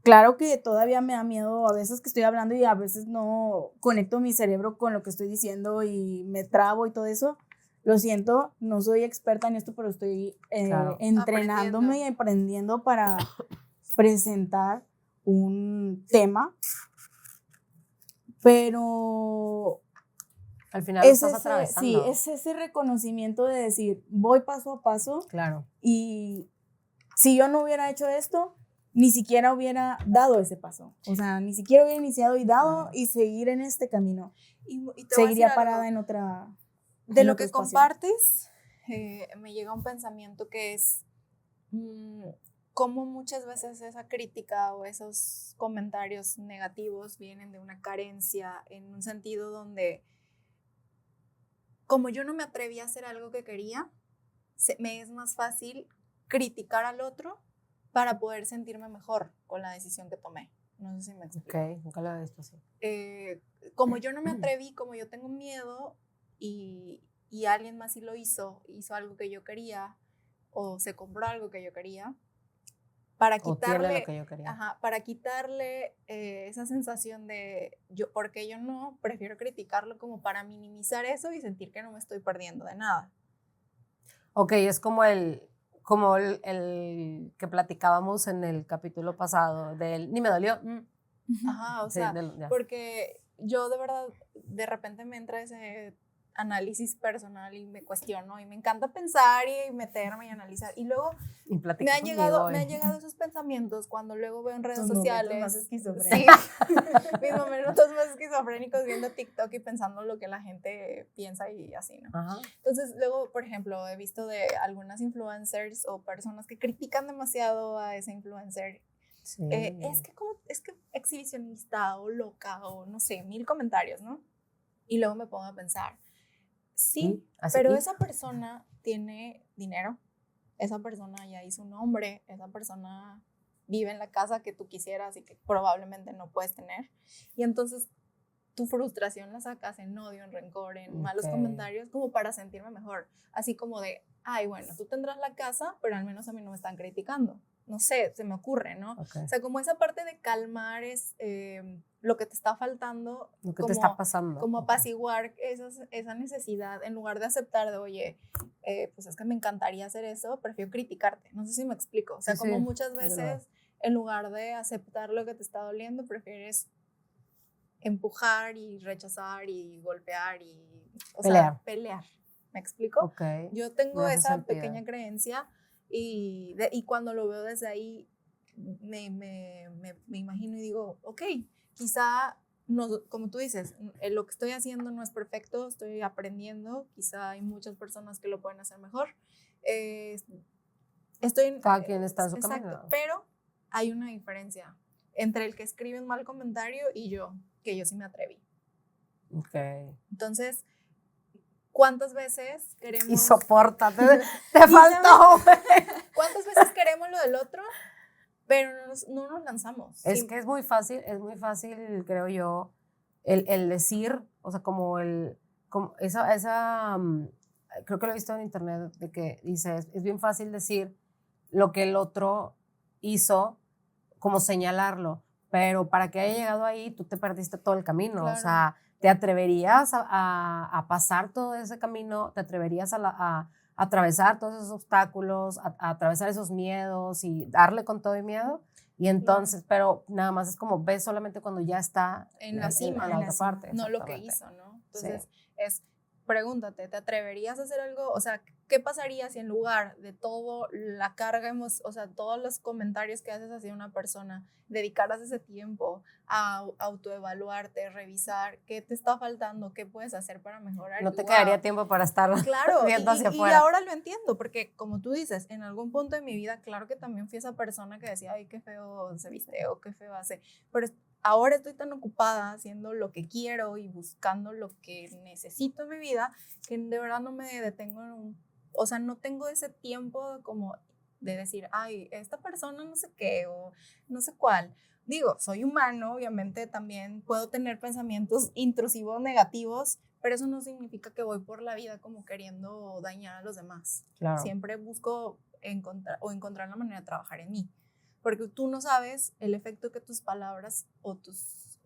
Claro que todavía me da miedo a veces que estoy hablando y a veces no conecto mi cerebro con lo que estoy diciendo y me trabo y todo eso. Lo siento, no soy experta en esto, pero estoy Claro. entrenándome y aprendiendo para presentar un tema. Pero Al final lo estás atravesando. sí, es ese reconocimiento de decir, voy paso a paso. Claro. Y si yo no hubiera hecho esto, ni siquiera hubiera dado ese paso. O sea, ni siquiera hubiera iniciado y dado y seguir en este camino. Y te voy a decir Seguiría algo. parada en otra. De en lo otro que espacio. compartes, me llega un pensamiento que es cómo muchas veces esa crítica o esos comentarios negativos vienen de una carencia en un sentido donde, como yo no me atreví a hacer algo que quería, me es más fácil criticar al otro para poder sentirme mejor con la decisión que tomé. No sé si me explico. Ok, nunca lo he visto así. Como yo no me atreví, como yo tengo miedo y alguien más sí lo hizo algo que yo quería o se compró algo que yo quería, para O tiene quitarle, lo que yo quería. para quitarle esa sensación de porque yo no, prefiero criticarlo como para minimizar eso y sentir que no me estoy perdiendo de nada. Ok, es como el que platicábamos en el capítulo pasado del ni me dolió. Ajá, o Sí, sea, ya. porque yo de verdad, de repente me entra ese análisis personal y me cuestiono y me encanta pensar y meterme y analizar. Y luego Y me han llegado esos pensamientos cuando luego veo en redes Tus momentos sociales. más esquizofrénicos. Sí, mis momentos más esquizofrénicos viendo TikTok y pensando lo que la gente piensa y así, ¿no? Ajá. Entonces, luego, por ejemplo, he visto de algunas influencers o personas que critican demasiado a ese influencer. Sí. Es que exhibicionista o loca o no sé, 1000 comentarios, ¿no? Y luego me pongo a pensar, sí, pero esa persona tiene dinero, esa persona ya hizo un nombre, esa persona vive en la casa que tú quisieras y que probablemente no puedes tener. Y entonces tu frustración la sacas en odio, en rencor, en malos comentarios, como para sentirme mejor. Así como de, ay, bueno, tú tendrás la casa, pero al menos a mí no me están criticando. No sé, se me ocurre, ¿no? Okay. O sea, como esa parte de calmar es lo que te está faltando. Lo que te está pasando. Como apaciguar esa necesidad, en lugar de aceptar de, oye, pues es que me encantaría hacer eso, prefiero criticarte. No sé si me explico. O sea, sí, como muchas veces, en lugar de aceptar lo que te está doliendo, prefieres empujar y rechazar y golpear y pelear. ¿Me explico? Okay. Yo tengo esa pequeña creencia y cuando lo veo desde ahí me imagino y digo, ok, quizá no, como tú dices, lo que estoy haciendo no es perfecto, estoy aprendiendo, quizá hay muchas personas que lo pueden hacer mejor. Cada quien está en su camino. Pero hay una diferencia entre el que escribe un mal comentario y yo, que yo sí me atreví. Ok. Entonces, ¿cuántas veces queremos... Y soporta, te faltó. ¿Cuántas veces queremos lo del otro, pero no nos lanzamos? Es que es muy fácil, creo yo, el decir, o sea, como creo que lo he visto en internet, de que dice, es bien fácil decir lo que el otro hizo, como señalarlo, pero para que haya llegado ahí, tú te perdiste todo el camino, Claro. O sea, ¿te atreverías a pasar todo ese camino? ¿Te atreverías a atravesar todos esos obstáculos, a atravesar esos miedos y darle con todo el miedo? Y entonces, pero nada más es como ves solamente cuando ya está en la cima, en la otra parte. no lo que hizo, ¿no? Entonces, pregúntate, ¿te atreverías a hacer algo? O sea, ¿qué pasaría si en lugar de todo la carga, o sea, todos los comentarios que haces hacia una persona, dedicaras ese tiempo a autoevaluarte, revisar qué te está faltando, qué puedes hacer para mejorar? No te quedaría tiempo para estar viendo hacia afuera. Y ahora lo entiendo, porque como tú dices, en algún punto de mi vida, claro que también fui esa persona que decía, ay, qué feo se viste o qué feo hace, pero ahora estoy tan ocupada haciendo lo que quiero y buscando lo que necesito en mi vida que de verdad no me detengo o sea, no tengo ese tiempo como de decir, ay, esta persona no sé qué o no sé cuál. Digo, soy humano, obviamente también puedo tener pensamientos intrusivos negativos, pero eso no significa que voy por la vida como queriendo dañar a los demás. Claro. Siempre busco encontrar la manera de trabajar en mí. Porque tú no sabes el efecto que tus palabras o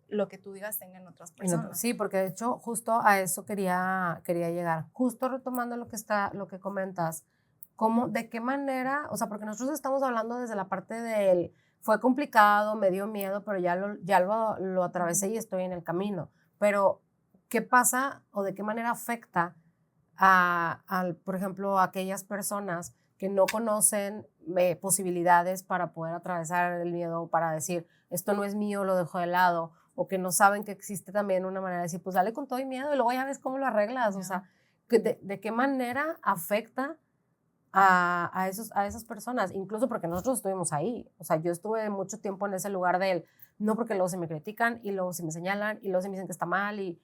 lo que tú digas tenga en otras personas. Sí, porque de hecho justo a eso quería llegar. Justo retomando lo que comentas, ¿de qué manera? O sea, porque nosotros estamos hablando desde la parte del fue complicado, me dio miedo, pero ya lo atravesé y estoy en el camino. Pero, ¿qué pasa o de qué manera afecta por ejemplo, a aquellas personas que no conocen posibilidades para poder atravesar el miedo, para decir, esto no es mío, lo dejo de lado, o que no saben que existe también una manera de decir, pues dale con todo y miedo y luego ya ves cómo lo arreglas? O sea, ¿de qué manera afecta a esas personas? Incluso porque nosotros estuvimos ahí. O sea, yo estuve mucho tiempo en ese lugar no, porque luego se me critican y luego se me señalan y luego se me dicen que está mal, y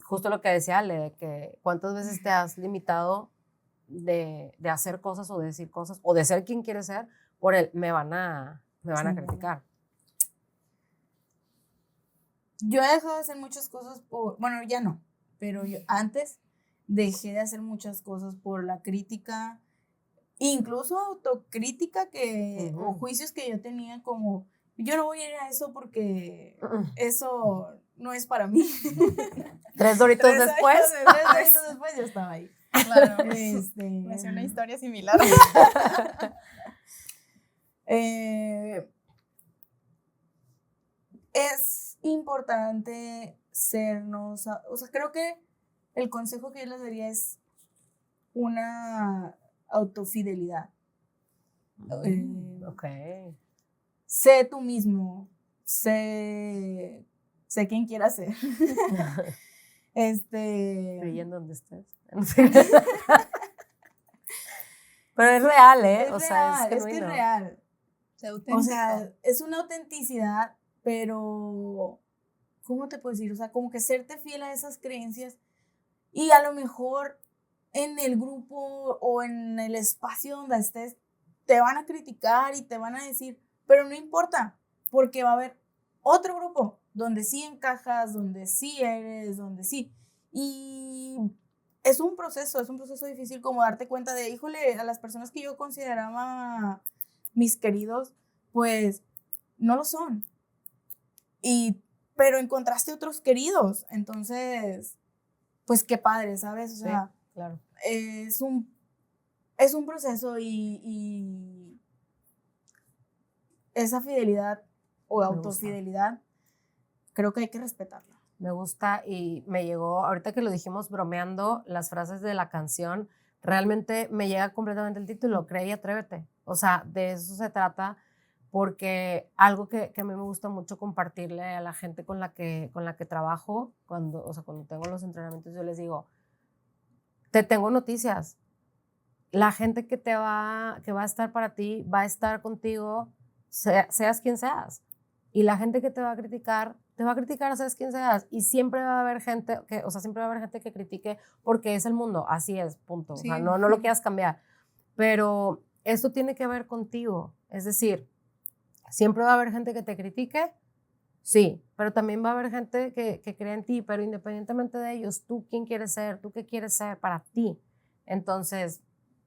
justo lo que decía Ale, de que cuántas veces te has limitado de hacer cosas o de decir cosas o de ser quien quieres ser por me van a criticar. Yo he dejado de hacer muchas cosas bueno, ya no, pero yo antes dejé de hacer muchas cosas por la crítica, incluso autocrítica o juicios que yo tenía, como yo no voy a ir a eso porque eso no es para mí. 3 Doritos después. 3 Doritos después yo estaba ahí. Claro. Me hace una historia similar. Es importante sernos, o sea, creo que el consejo que yo les daría es una autofidelidad. Okay. Sé tú mismo, sé quién quieras ser. Brilla donde estés. Pero es real, ¿eh? Es o real, sea, es que es real. O sea, es una autenticidad, pero ¿cómo te puedo decir? O sea, como que serte fiel a esas creencias, y a lo mejor en el grupo o en el espacio donde estés te van a criticar y te van a decir, pero no importa, porque va a haber otro grupo donde sí encajas, donde sí eres, donde sí. Y es un proceso difícil, como darte cuenta de, híjole, a las personas que yo consideraba mis queridos, pues no lo son. Pero encontraste otros queridos, entonces, pues qué padre, ¿sabes? O sea, sí, claro. Es un proceso, y esa fidelidad o autofidelidad, creo que hay que respetarla. Me gusta, y me llegó, ahorita que lo dijimos bromeando, las frases de la canción, realmente me llega completamente el título, Cree y Atrévete. O sea, de eso se trata, porque algo que a mí me gusta mucho compartirle a la gente con la que trabajo, cuando tengo los entrenamientos, yo les digo, te tengo noticias. La gente que va a estar para ti, va a estar contigo, seas quien seas. Y la gente que te va a criticar, sabes quién seas. Y siempre va a haber gente siempre va a haber gente que critique porque es el mundo, así es, punto. Sí. O sea, no lo quieras cambiar. Pero esto tiene que ver contigo. Es decir, siempre va a haber gente que te critique, sí, pero también va a haber gente que cree en ti, pero independientemente de ellos, tú quién quieres ser, tú qué quieres ser para ti. Entonces,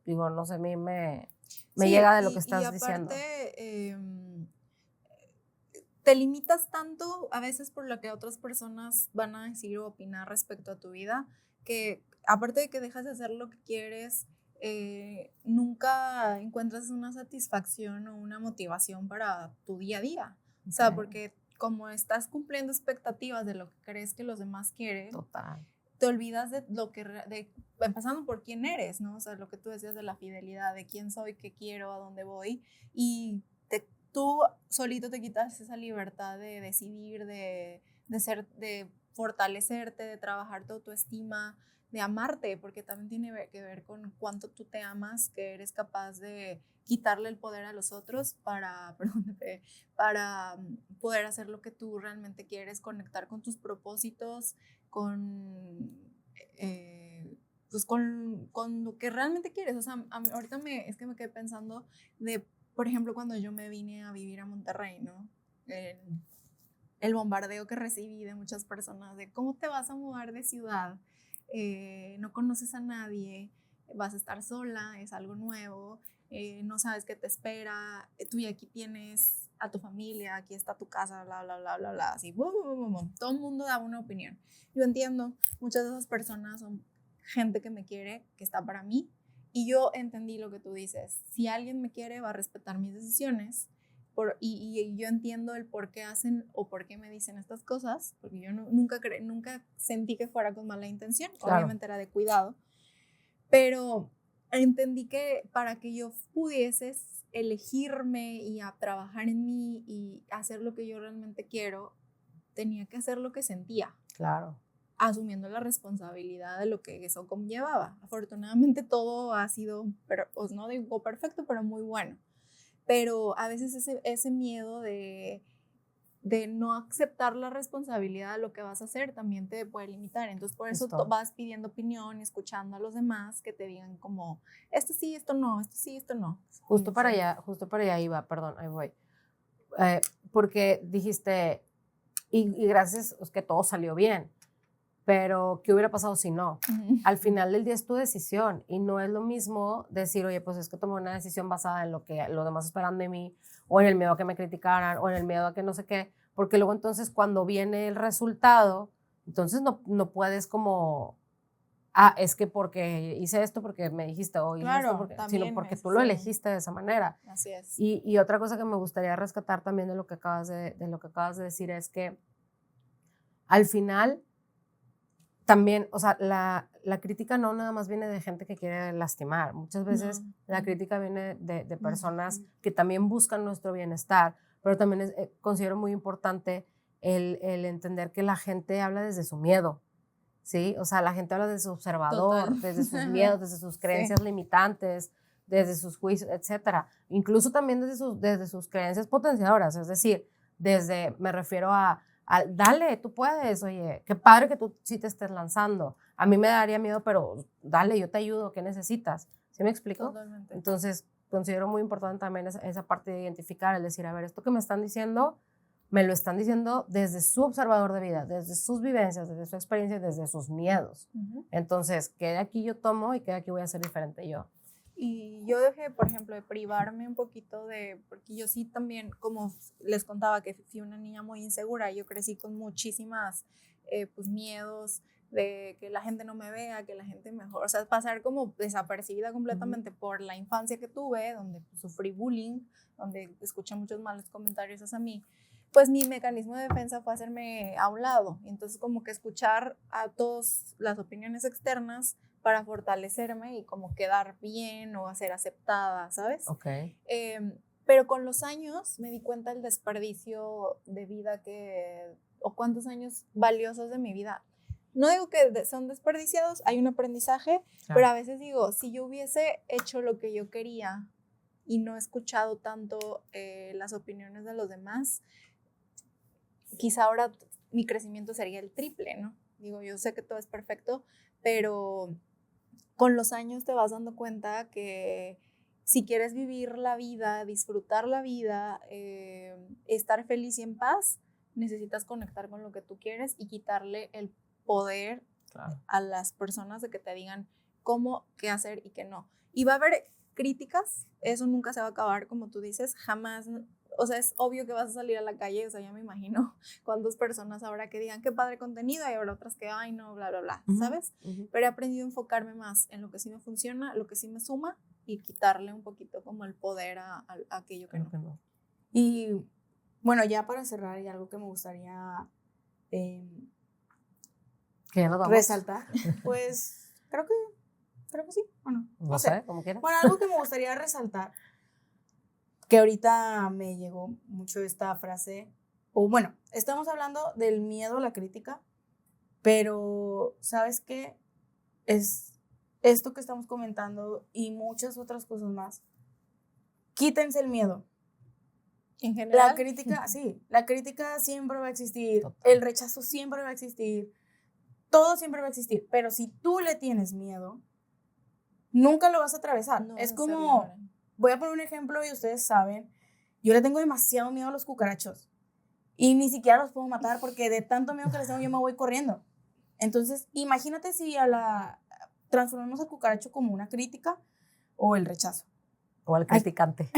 digo, no sé, a mí me llega de lo que estás diciendo. Te limitas tanto a veces por lo que otras personas van a decir o opinar respecto a tu vida, que aparte de que dejas de hacer lo que quieres, nunca encuentras una satisfacción o una motivación para tu día a día. O sea, porque como estás cumpliendo expectativas de lo que crees que los demás quieren, Total. te olvidas de lo que, empezando por quién eres, ¿no? O sea, lo que tú decías de la fidelidad, de quién soy, qué quiero, a dónde voy, y tú solito te quitas esa libertad de decidir, de fortalecerte, de trabajar tu autoestima, de amarte, porque también tiene que ver con cuánto tú te amas, que eres capaz de quitarle el poder a los otros para poder hacer lo que tú realmente quieres, conectar con tus propósitos, pues con lo que realmente quieres. O sea, ahorita es que me quedé pensando de, por ejemplo, cuando yo me vine a vivir a Monterrey, ¿no? El bombardeo que recibí de muchas personas de cómo te vas a mudar de ciudad, no conoces a nadie, vas a estar sola, es algo nuevo, no sabes qué te espera, tú y aquí tienes a tu familia, aquí está tu casa, bla, bla, bla, bla, bla, así, bum, bum, bum, bum. Todo el mundo da una opinión. Yo entiendo, muchas de esas personas son gente que me quiere, que está para mí, y yo entendí lo que tú dices. Si alguien me quiere, va a respetar mis decisiones, y yo entiendo el por qué hacen o por qué me dicen estas cosas, porque yo nunca sentí que fuera con mala intención, Claro. Obviamente era de cuidado, pero entendí que para que yo pudiese elegirme y a trabajar en mí y hacer lo que yo realmente quiero, tenía que hacer lo que sentía. Claro. Asumiendo la responsabilidad de lo que eso conllevaba. Afortunadamente todo ha sido, pues no digo perfecto, pero muy bueno. Pero a veces ese miedo de no aceptar la responsabilidad de lo que vas a hacer también te puede limitar. Entonces por eso vas pidiendo opinión y escuchando a los demás que te digan como, esto sí, esto no, esto sí, esto no. Justo para allá iba, perdón, ahí voy. Porque dijiste, y gracias, es que todo salió bien, pero ¿qué hubiera pasado si no? Al final del día es tu decisión y no es lo mismo decir, oye, pues es que tomé una decisión basada en lo que los demás esperan de mí o en el miedo a que me criticaran o en el miedo a que no sé qué, porque luego entonces cuando viene el resultado, entonces no puedes como, es que porque hice esto porque me dijiste o hice esto porque, sino porque tú lo elegiste de esa manera. Así es. Y otra cosa que me gustaría rescatar también de lo que acabas de decir es que al final también, o sea, la crítica no nada más viene de gente que quiere lastimar. Muchas veces la crítica viene de personas que también buscan nuestro bienestar, pero también considero muy importante el entender que la gente habla desde su miedo, ¿sí? O sea, la gente habla desde su observador, Total. desde sus miedos, desde sus creencias limitantes, desde sus juicios, etcétera. Incluso también desde sus creencias potenciadoras, es decir, me refiero a dale, tú puedes, oye, qué padre que tú sí te estés lanzando. A mí me daría miedo, pero dale, yo te ayudo, ¿qué necesitas? ¿Sí me explico? Totalmente. Entonces, considero muy importante también esa parte de identificar, el decir, a ver, esto que me están diciendo, me lo están diciendo desde su observador de vida, desde sus vivencias, desde su experiencia, desde sus miedos. Entonces, ¿qué de aquí yo tomo y qué de aquí voy a hacer diferente yo? Y yo dejé, por ejemplo, de privarme un poquito porque yo sí también, como les contaba, que fui una niña muy insegura, yo crecí con muchísimas pues miedos de que la gente no me vea, que la gente mejor, o sea, pasar como desapercibida completamente por la infancia que tuve, donde pues, sufrí bullying, donde escuché muchos malos comentarios hacia mí, pues mi mecanismo de defensa fue hacerme a un lado, entonces como que escuchar a todas las opiniones externas para fortalecerme y como quedar bien o ser aceptada, ¿sabes? Okay. Pero con los años me di cuenta del desperdicio de vida o cuántos años valiosos de mi vida. No digo que son desperdiciados, hay un aprendizaje, pero a veces digo, si yo hubiese hecho lo que yo quería y no escuchado tanto las opiniones de los demás, quizá ahora mi crecimiento sería el triple, ¿no? Digo, yo sé que todo es perfecto, pero con los años te vas dando cuenta que si quieres vivir la vida, disfrutar la vida, estar feliz y en paz, necesitas conectar con lo que tú quieres y quitarle el poder a las personas de que te digan cómo, qué hacer y qué no. Y va a haber críticas, eso nunca se va a acabar, como tú dices, jamás. O sea, es obvio que vas a salir a la calle, o sea, ya me imagino cuántas personas habrá que digan qué padre contenido y habrá otras que, ay, no, bla, bla, bla, ¿sabes? Pero he aprendido a enfocarme más en lo que sí me funciona, lo que sí me suma y quitarle un poquito como el poder a aquello que no. Y bueno, ya para cerrar, y algo que me gustaría resaltar, pues creo que sí, bueno, no sé, como quieras. Bueno, algo que me gustaría resaltar, que ahorita me llegó mucho esta frase, o bueno, estamos hablando del miedo a la crítica, pero ¿sabes qué? Es esto que estamos comentando y muchas otras cosas más. Quítense el miedo. En general. La crítica, sí, la crítica siempre va a existir, Total. el rechazo siempre va a existir, todo siempre va a existir, pero si tú le tienes miedo, nunca lo vas a atravesar. No es va a ser como, libre. voy a poner un ejemplo y ustedes saben, yo le tengo demasiado miedo a los cucarachos y ni siquiera los puedo matar porque de tanto miedo que les tengo yo me voy corriendo. Entonces, imagínate si transformamos al cucaracho como una crítica o el rechazo. O al criticante.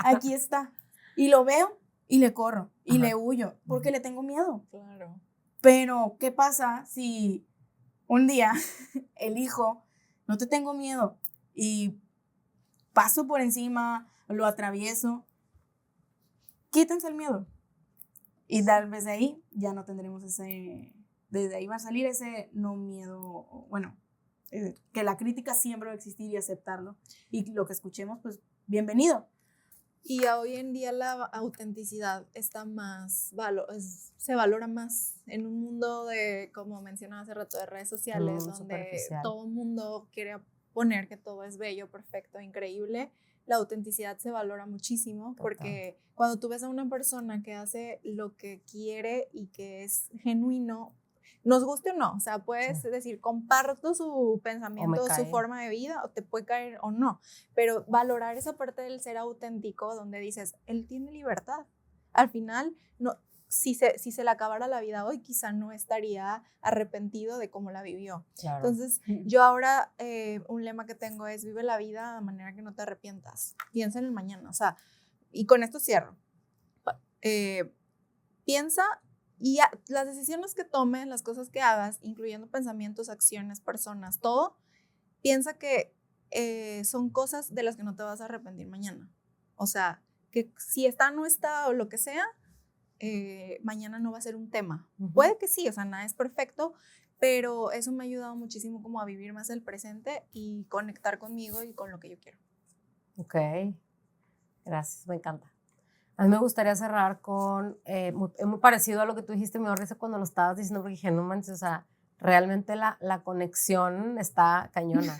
Aquí está. Y lo veo y le corro y le huyo porque le tengo miedo. Claro. Pero, ¿qué pasa si un día elijo, no te tengo miedo y paso por encima, lo atravieso? Quítense el miedo. Y tal vez de ahí ya no tendremos desde ahí va a salir ese no miedo, bueno, que la crítica siempre va a existir y aceptarlo. Y lo que escuchemos, pues, bienvenido. Y hoy en día la autenticidad está se valora más en un mundo de, como mencionaba hace rato, de redes sociales, donde todo el mundo quiere poner que todo es bello, perfecto, increíble. La autenticidad se valora muchísimo. Total. Porque cuando tú ves a una persona que hace lo que quiere y que es genuino, nos guste o no, o sea, puedes decir, comparto su pensamiento, su forma de vida, o te puede caer o no, pero valorar esa parte del ser auténtico donde dices, él tiene libertad. Al final, no, si se le acabara la vida hoy, quizá no estaría arrepentido de cómo la vivió. Claro. Entonces, yo ahora, un lema que tengo es, vive la vida de manera que no te arrepientas. Piensa en el mañana, o sea, y con esto cierro. Piensa y las decisiones que tomes, las cosas que hagas, incluyendo pensamientos, acciones, personas, todo, piensa que son cosas de las que no te vas a arrepentir mañana. O sea, que si está, no está o lo que sea, mañana no va a ser un tema. Puede que sí, o sea, nada es perfecto, pero eso me ha ayudado muchísimo como a vivir más el presente y conectar conmigo y con lo que yo quiero. Ok, gracias, me encanta. A mí me gustaría cerrar con, muy parecido a lo que tú dijiste, me dio risa cuando lo estabas diciendo, porque dije, no manches, o sea, realmente la conexión está cañona.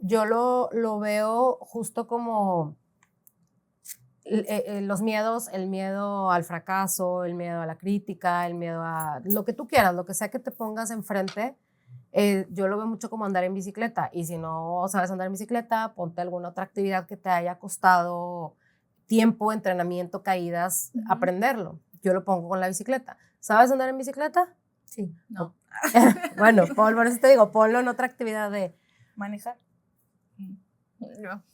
Yo lo veo justo como los miedos, el miedo al fracaso, el miedo a la crítica, el miedo a lo que tú quieras, lo que sea que te pongas enfrente. Yo lo veo mucho como andar en bicicleta, y si no sabes andar en bicicleta, ponte alguna otra actividad que te haya costado tiempo, entrenamiento, caídas, aprenderlo. Yo lo pongo con la bicicleta. ¿Sabes andar en bicicleta? Sí. No. Bueno, por eso te digo, ponlo en otra actividad de manejar. No.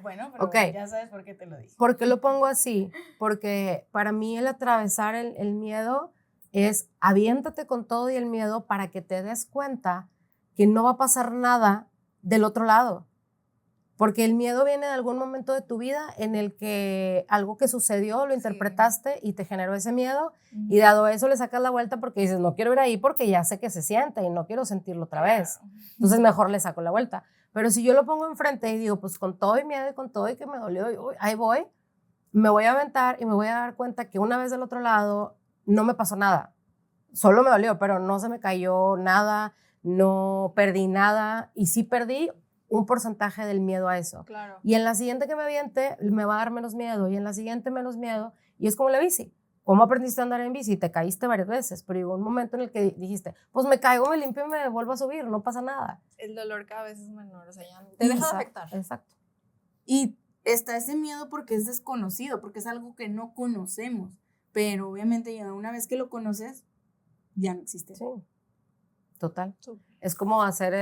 Bueno, pero okay. Ya sabes por qué te lo dije. ¿Por qué lo pongo así? Porque para mí el atravesar el miedo es aviéntate con todo y el miedo para que te des cuenta que no va a pasar nada del otro lado. Porque el miedo viene de algún momento de tu vida en el que algo que sucedió lo interpretaste y te generó ese miedo, y dado eso le sacas la vuelta porque dices, no quiero ir ahí porque ya sé que se siente y no quiero sentirlo otra vez. Entonces mejor le saco la vuelta. Pero si yo lo pongo enfrente y digo, pues con todo y miedo y con todo y que me dolió, ahí voy, me voy a aventar y me voy a dar cuenta que una vez del otro lado no me pasó nada. Solo me dolió, pero no se me cayó nada, no perdí nada, y sí perdí un porcentaje del miedo a eso. Claro. Y en la siguiente que me aviente, me va a dar menos miedo, y en la siguiente menos miedo, y es como la bici. ¿Cómo aprendiste a andar en bici? Te caíste varias veces, pero llegó un momento en el que dijiste, pues me caigo, me limpio y me vuelvo a subir, no pasa nada. El dolor cada vez es menor, o sea, ya te deja de afectar. Exacto. Y está ese miedo porque es desconocido, porque es algo que no conocemos, pero obviamente ya una vez que lo conoces, ya no existe. Sí, total. Súper. Es como hacer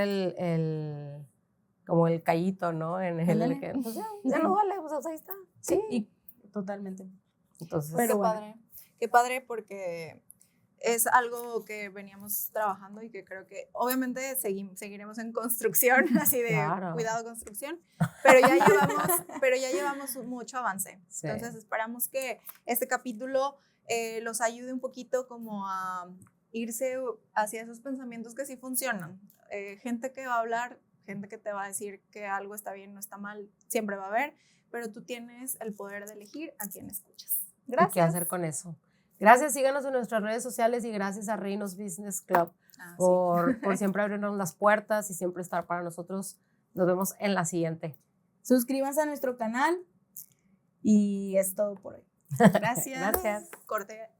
como el callito, ¿no? En el Ándale. que, pues ya no duele, pues ahí está. Sí. Y totalmente. Entonces, Pero Qué bueno. padre. Qué padre porque es algo que veníamos trabajando y que creo que obviamente seguiremos en construcción, así de Claro. cuidado construcción, pero ya llevamos mucho avance. Sí. Entonces esperamos que este capítulo los ayude un poquito como a irse hacia esos pensamientos que sí funcionan. Gente que va a hablar, gente que te va a decir que algo está bien, no está mal, siempre va a haber, pero tú tienes el poder de elegir a quién escuchas. Gracias. ¿Y qué hacer con eso? Gracias, síganos en nuestras redes sociales y gracias a Reinos Business Club por siempre abrirnos las puertas y siempre estar para nosotros. Nos vemos en la siguiente. Suscríbanse a nuestro canal y es todo por hoy. Gracias. Gracias. Corte.